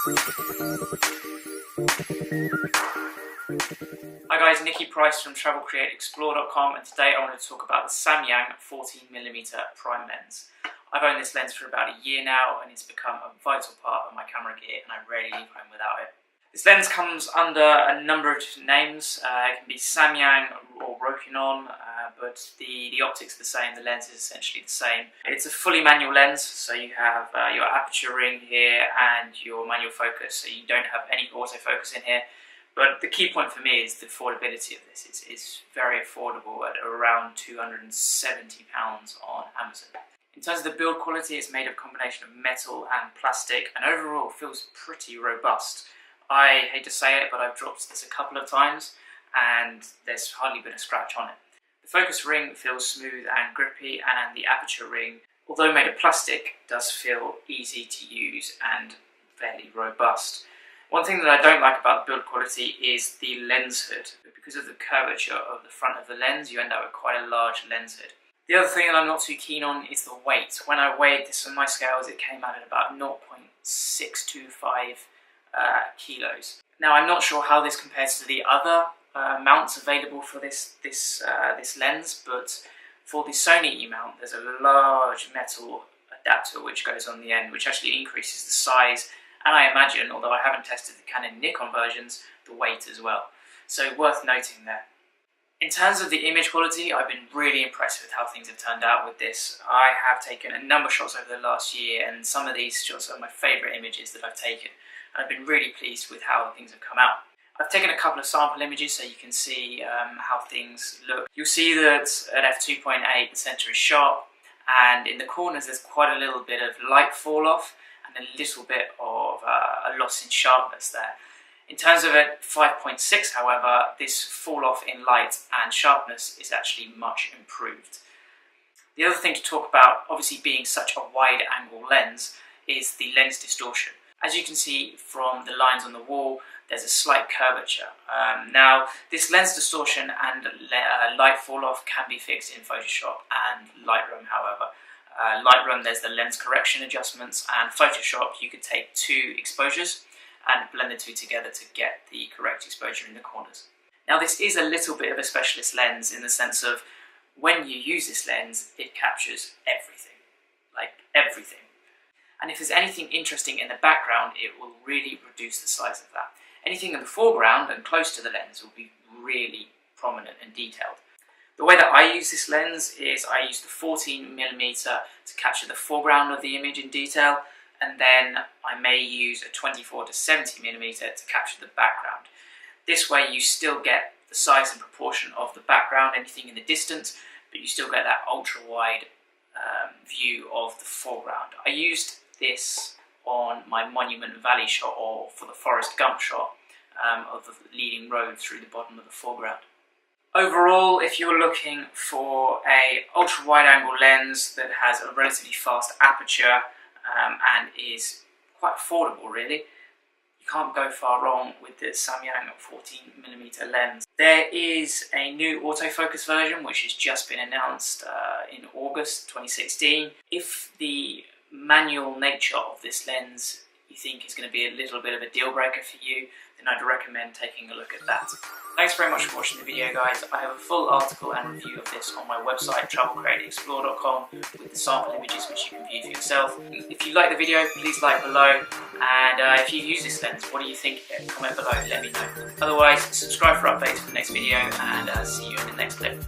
Hi guys, Nicky Price from TravelCreateExplore.com, and today I want to talk about the Samyang 14mm prime lens. I've owned this lens for about a year now and it's become a vital part of my camera gear and I rarely leave home without it. This lens comes under a number of different names. It can be Samyang or Rokinon, but the optics are the same, the lens is essentially the same. It's a fully manual lens, so you have your aperture ring here and your manual focus, so you don't have any autofocus in here. But the key point for me is the affordability of this. It's very affordable at around £270 on Amazon. In terms of the build quality, it's made of a combination of metal and plastic and overall feels pretty robust. I hate to say it, but I've dropped this a couple of times and there's hardly been a scratch on it. The focus ring feels smooth and grippy, and the aperture ring, although made of plastic, does feel easy to use and fairly robust. One thing that I don't like about the build quality is the lens hood. Because of the curvature of the front of the lens, you end up with quite a large lens hood. The other thing that I'm not too keen on is the weight. When I weighed this on my scales, it came out at about 0.625 kilos. Now, I'm not sure how this compares to the other mounts available for this lens, but for the Sony E mount, there's a large metal adapter which goes on the end, which actually increases the size, and I imagine, although I haven't tested the Canon Nikon versions, the weight as well. So worth noting there. In terms of the image quality, I've been really impressed with how things have turned out with this. I have taken a number of shots over the last year, and some of these shots are my favourite images that I've taken. And I've been really pleased with how things have come out. I've taken a couple of sample images so you can see how things look. You'll see that at f2.8 the centre is sharp, and in the corners there's quite a little bit of light fall off and a little bit of a loss in sharpness there. In terms of at 5.6, however, this fall off in light and sharpness is actually much improved. The other thing to talk about, obviously being such a wide angle lens, is the lens distortion. As you can see from the lines on the wall, there's a slight curvature. Now, this lens distortion and light fall off can be fixed in Photoshop and Lightroom, however. Lightroom, there's the lens correction adjustments, and Photoshop, you could take two exposures and blend the two together to get the correct exposure in the corners. Now, this is a little bit of a specialist lens in the sense of when you use this lens, it captures everything, like everything. And if there's anything interesting in the background, it will really reduce the size of that. Anything in the foreground and close to the lens will be really prominent and detailed. The way that I use this lens is I use the 14mm to capture the foreground of the image in detail, and then I may use a 24 to 70mm to capture the background. This way you still get the size and proportion of the background, anything in the distance, but you still get that ultra-wide view of the foreground. I used this on my Monument Valley shot, or for the Forrest Gump shot of the leading road through the bottom of the foreground. Overall, if you're looking for a ultra-wide angle lens that has a relatively fast aperture and is quite affordable really, you can't go far wrong with the Samyang 14mm lens. There is a new autofocus version which has just been announced in August 2016. If the manual nature of this lens you think is going to be a little bit of a deal breaker for you, then I'd recommend taking a look at that. Thanks very much for watching the video, guys. I have a full article and review of this on my website, TravelCreateExplore.com, with the sample images which you can view for yourself. If you like the video, please like below, and if you use this lens, what do you think? Comment below, let me know. Otherwise, subscribe for updates for the next video, and see you in the next clip.